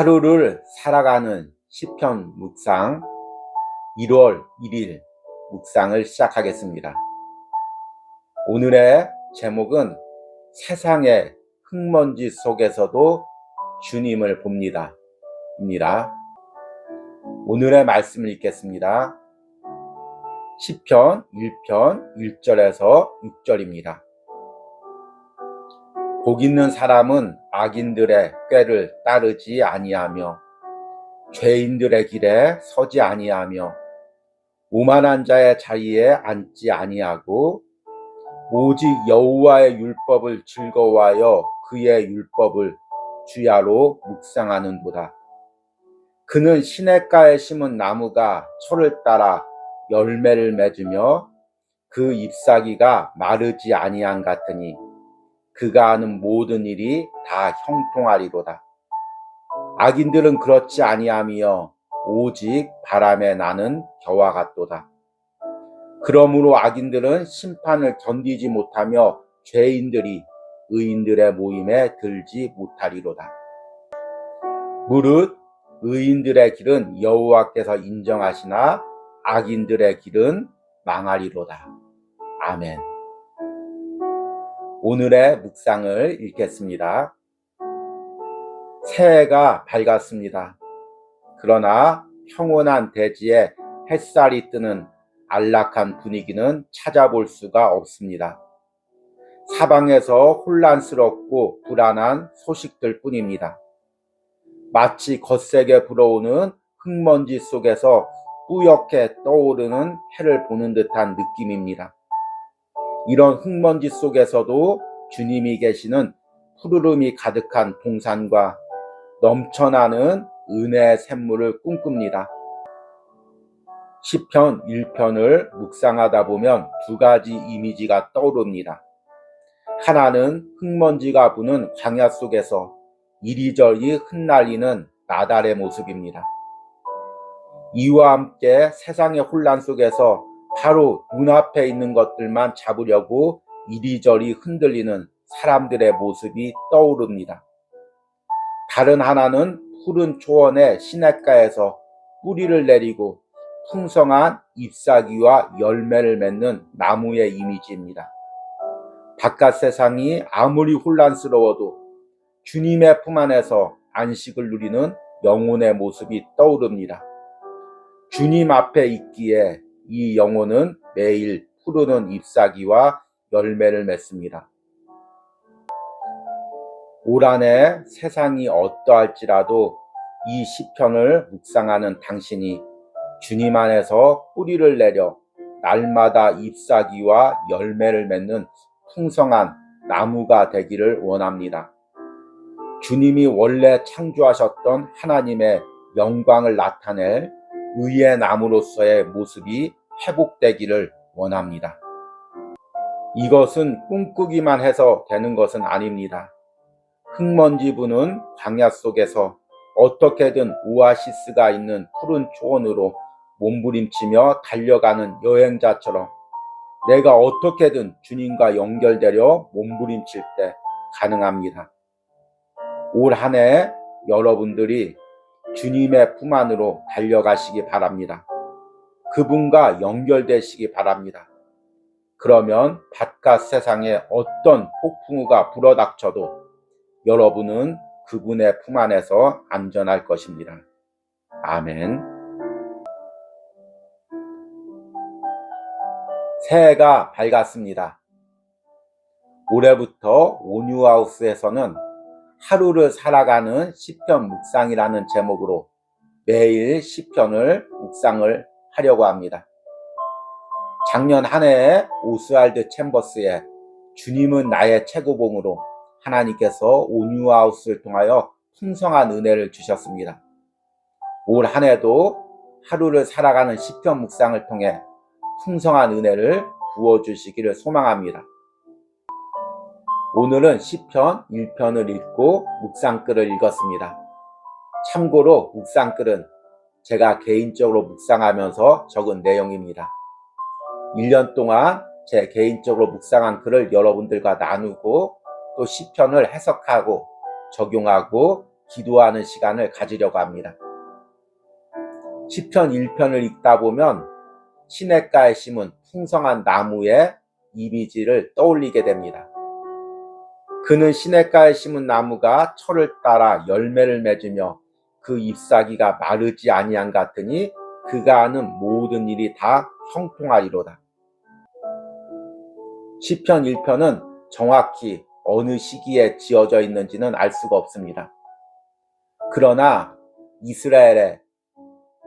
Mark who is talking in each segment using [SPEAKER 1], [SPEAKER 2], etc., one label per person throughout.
[SPEAKER 1] 하루를 살아가는 시편 묵상 1월 1일 묵상을 시작하겠습니다. 오늘의 제목은 세상의 흙먼지 속에서도 주님을 봅니다. 입니다. 오늘의 말씀을 읽겠습니다. 시편 1편 1절에서 6절입니다. 복 있는 사람은 악인들의 꾀를 따르지 아니하며 죄인들의 길에 서지 아니하며 오만한 자의 자리에 앉지 아니하고 오직 여호와의 율법을 즐거워하여 그의 율법을 주야로 묵상하는도다. 그는 시냇가에 심은 나무가 철을 따라 열매를 맺으며 그 잎사귀가 마르지 아니한 같으니 그가 하는 모든 일이 다 형통하리로다. 악인들은 그렇지 아니하며 오직 바람에 나는 겨와 같도다. 그러므로 악인들은 심판을 견디지 못하며 죄인들이 의인들의 모임에 들지 못하리로다. 무릇 의인들의 길은 여호와께서 인정하시나 악인들의 길은 망하리로다. 아멘. 오늘의 묵상을 읽겠습니다. 새해가 밝았습니다. 그러나 평온한 대지에 햇살이 뜨는 안락한 분위기는 찾아볼 수가 없습니다. 사방에서 혼란스럽고 불안한 소식들 뿐입니다. 마치 거세게 불어오는 흙먼지 속에서 뿌옇게 떠오르는 해를 보는 듯한 느낌입니다. 이런 흙먼지 속에서도 주님이 계시는 푸르름이 가득한 동산과 넘쳐나는 은혜의 샘물을 꿈꿉니다. 시편 1편을 묵상하다 보면 두 가지 이미지가 떠오릅니다. 하나는 흙먼지가 부는 광야 속에서 이리저리 흩날리는 나달의 모습입니다. 이와 함께 세상의 혼란 속에서 바로 눈앞에 있는 것들만 잡으려고 이리저리 흔들리는 사람들의 모습이 떠오릅니다. 다른 하나는 푸른 초원의 시냇가에서 뿌리를 내리고 풍성한 잎사귀와 열매를 맺는 나무의 이미지입니다. 바깥 세상이 아무리 혼란스러워도 주님의 품 안에서 안식을 누리는 영혼의 모습이 떠오릅니다. 주님 앞에 있기에 이 영혼은 매일 푸르는 잎사귀와 열매를 맺습니다. 올 한해 세상이 어떠할지라도 이 시편을 묵상하는 당신이 주님 안에서 뿌리를 내려 날마다 잎사귀와 열매를 맺는 풍성한 나무가 되기를 원합니다. 주님이 원래 창조하셨던 하나님의 영광을 나타낼 의의 나무로서의 모습이 회복되기를 원합니다. 이것은 꿈꾸기만 해서 되는 것은 아닙니다. 흙먼지 부는 광야 속에서 어떻게든 오아시스가 있는 푸른 초원으로 몸부림치며 달려가는 여행자처럼 내가 어떻게든 주님과 연결되려 몸부림칠 때 가능합니다. 올 한 해 여러분들이 주님의 품 안으로 달려가시기 바랍니다. 그분과 연결되시기 바랍니다. 그러면 바깥 세상에 어떤 폭풍우가 불어닥쳐도 여러분은 그분의 품 안에서 안전할 것입니다. 아멘. 새해가 밝았습니다. 올해부터 온유하우스에서는 하루를 살아가는 시편 묵상이라는 제목으로 매일 시편을 묵상을 하려고 합니다. 작년 한 해에 오스왈드 챔버스의 주님은 나의 최고봉으로 하나님께서 온유하우스를 통하여 풍성한 은혜를 주셨습니다. 올 한 해도 하루를 살아가는 시편 묵상을 통해 풍성한 은혜를 부어주시기를 소망합니다. 오늘은 시편 1편을 읽고 묵상글을 읽었습니다. 참고로 묵상글은 제가 개인적으로 묵상하면서 적은 내용입니다. 1년 동안 제 개인적으로 묵상한 글을 여러분들과 나누고 또 시편을 해석하고 적용하고 기도하는 시간을 가지려고 합니다. 시편 1편을 읽다 보면 시냇가에 심은 풍성한 나무의 이미지를 떠올리게 됩니다. 그는 시냇가에 심은 나무가 철을 따라 열매를 맺으며 그 잎사귀가 마르지 아니한 같으니 그가 하는 모든 일이 다 형통하리로다. 시편 1편은 정확히 어느 시기에 지어져 있는지는 알 수가 없습니다. 그러나 이스라엘의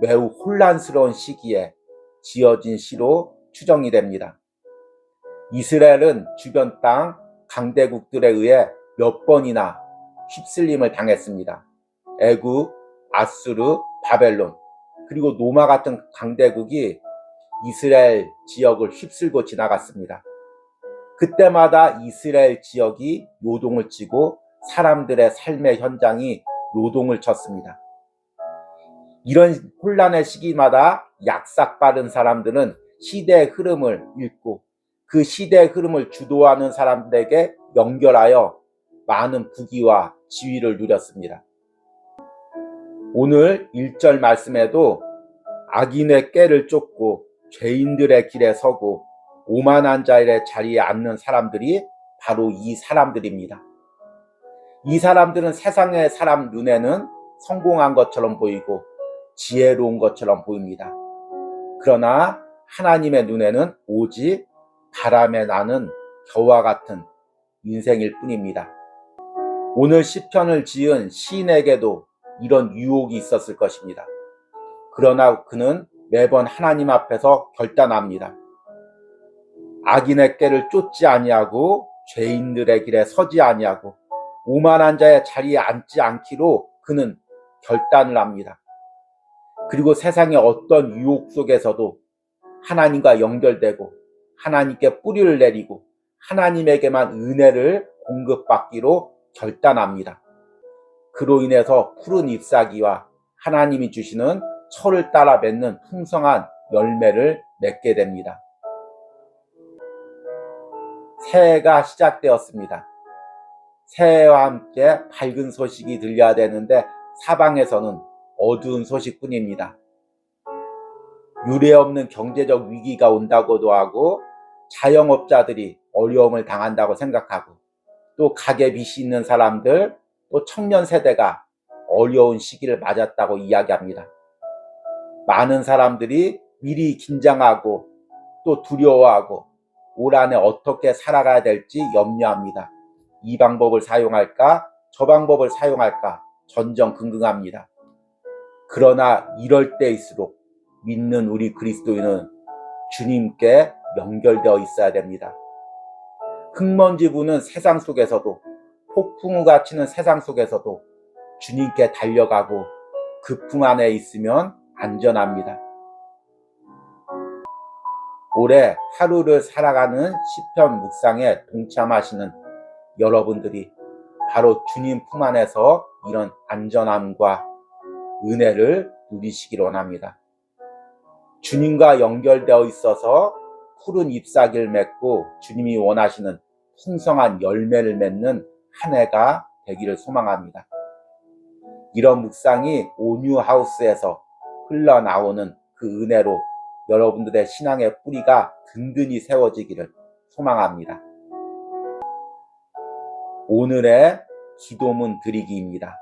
[SPEAKER 1] 매우 혼란스러운 시기에 지어진 시로 추정이 됩니다. 이스라엘은 주변 땅 강대국들에 의해 몇 번이나 휩쓸림을 당했습니다. 애굽, 아수르, 바벨론, 그리고 노마 같은 강대국이 이스라엘 지역을 휩쓸고 지나갔습니다. 그때마다 이스라엘 지역이 요동을 치고 사람들의 삶의 현장이 요동을 쳤습니다. 이런 혼란의 시기마다 약삭빠른 사람들은 시대의 흐름을 읽고 그 시대의 흐름을 주도하는 사람들에게 연결하여 많은 부귀와 지위를 누렸습니다. 오늘 1절 말씀에도 악인의 꾀를 쫓고 죄인들의 길에 서고 오만한 자의 자리에 앉는 사람들이 바로 이 사람들입니다. 이 사람들은 세상의 사람 눈에는 성공한 것처럼 보이고 지혜로운 것처럼 보입니다. 그러나 하나님의 눈에는 오직 바람에 나는 겨와 같은 인생일 뿐입니다. 오늘 시편을 지은 시인에게도 이런 유혹이 있었을 것입니다. 그러나 그는 매번 하나님 앞에서 결단합니다. 악인의 꾀를 쫓지 아니하고 죄인들의 길에 서지 아니하고 오만한 자의 자리에 앉지 않기로 그는 결단을 합니다. 그리고 세상의 어떤 유혹 속에서도 하나님과 연결되고 하나님께 뿌리를 내리고 하나님에게만 은혜를 공급받기로 결단합니다. 그로 인해서 푸른 잎사귀와 하나님이 주시는 철을 따라 맺는 풍성한 열매를 맺게 됩니다. 새해가 시작되었습니다. 새해와 함께 밝은 소식이 들려야 되는데 사방에서는 어두운 소식뿐입니다. 유례없는 경제적 위기가 온다고도 하고 자영업자들이 어려움을 당한다고 생각하고 또 가계 빚이 있는 사람들 또 청년 세대가 어려운 시기를 맞았다고 이야기합니다. 많은 사람들이 미리 긴장하고 또 두려워하고 올 한해 어떻게 살아가야 될지 염려합니다. 이 방법을 사용할까? 저 방법을 사용할까? 전전긍긍합니다. 그러나 이럴 때일수록 믿는 우리 그리스도인은 주님께 연결되어 있어야 됩니다. 흙먼지 부는 세상 속에서도 폭풍우가 치는 세상 속에서도 주님께 달려가고 그 품 안에 있으면 안전합니다. 올해 하루를 살아가는 시편 묵상에 동참하시는 여러분들이 바로 주님 품 안에서 이런 안전함과 은혜를 누리시길 원합니다. 주님과 연결되어 있어서 푸른 잎사귀를 맺고 주님이 원하시는 풍성한 열매를 맺는 한 해가 되기를 소망합니다. 이런 묵상이 온유하우스에서 흘러나오는 그 은혜로 여러분들의 신앙의 뿌리가 든든히 세워지기를 소망합니다. 오늘의 기도문 드리기입니다.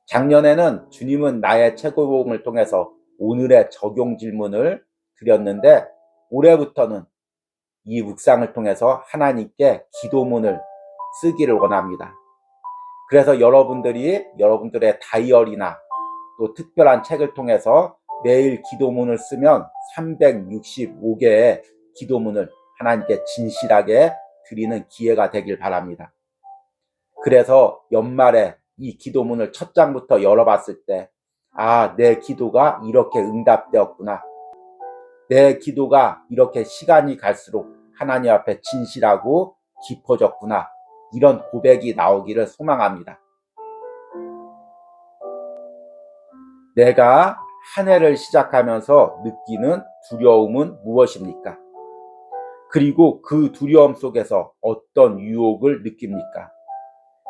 [SPEAKER 1] 작년에는 주님은 나의 최고봉을 통해서 오늘의 적용 질문을 드렸는데 올해부터는 이 묵상을 통해서 하나님께 기도문을 쓰기를 원합니다. 그래서 여러분들의 다이어리나 또 특별한 책을 통해서 매일 기도문을 쓰면 365개의 기도문을 하나님께 진실하게 드리는 기회가 되길 바랍니다. 그래서 연말에 이 기도문을 첫 장부터 열어봤을 때 내 기도가 이렇게 응답되었구나. 내 기도가 이렇게 시간이 갈수록 하나님 앞에 진실하고 깊어졌구나. 이런 고백이 나오기를 소망합니다. 내가 한 해를 시작하면서 느끼는 두려움은 무엇입니까? 그리고 그 두려움 속에서 어떤 유혹을 느낍니까?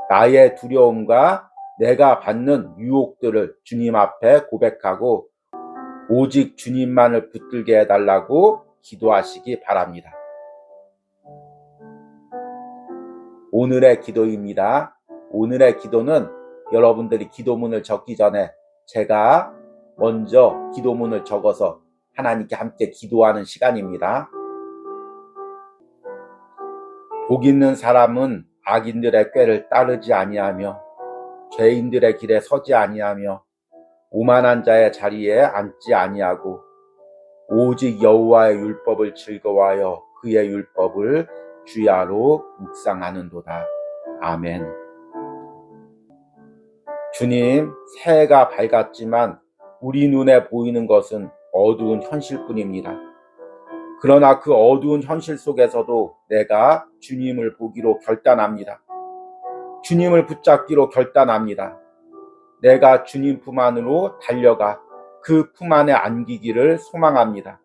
[SPEAKER 1] 나의 두려움과 내가 받는 유혹들을 주님 앞에 고백하고 오직 주님만을 붙들게 해달라고 기도하시기 바랍니다. 오늘의 기도입니다. 오늘의 기도는 여러분들이 기도문을 적기 전에 제가 먼저 기도문을 적어서 하나님께 함께 기도하는 시간입니다. 복 있는 사람은 악인들의 꾀를 따르지 아니하며 죄인들의 길에 서지 아니하며 오만한 자의 자리에 앉지 아니하고 오직 여호와의 율법을 즐거워하여 그의 율법을 주야로 묵상하는도다. 아멘. 주님, 새해가 밝았지만 우리 눈에 보이는 것은 어두운 현실뿐입니다. 그러나 그 어두운 현실 속에서도 내가 주님을 보기로 결단합니다. 주님을 붙잡기로 결단합니다. 내가 주님 품 안으로 달려가 그 품 안에 안기기를 소망합니다.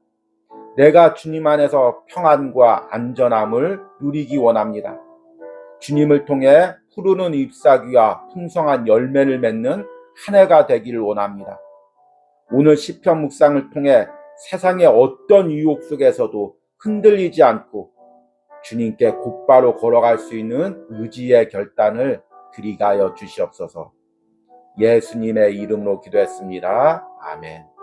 [SPEAKER 1] 내가 주님 안에서 평안과 안전함을 누리기 원합니다. 주님을 통해 푸르는 잎사귀와 풍성한 열매를 맺는 한 해가 되기를 원합니다. 오늘 시편 묵상을 통해 세상의 어떤 유혹 속에서도 흔들리지 않고 주님께 곧바로 걸어갈 수 있는 의지의 결단을 드리게 하여 주시옵소서. 예수님의 이름으로 기도했습니다. 아멘.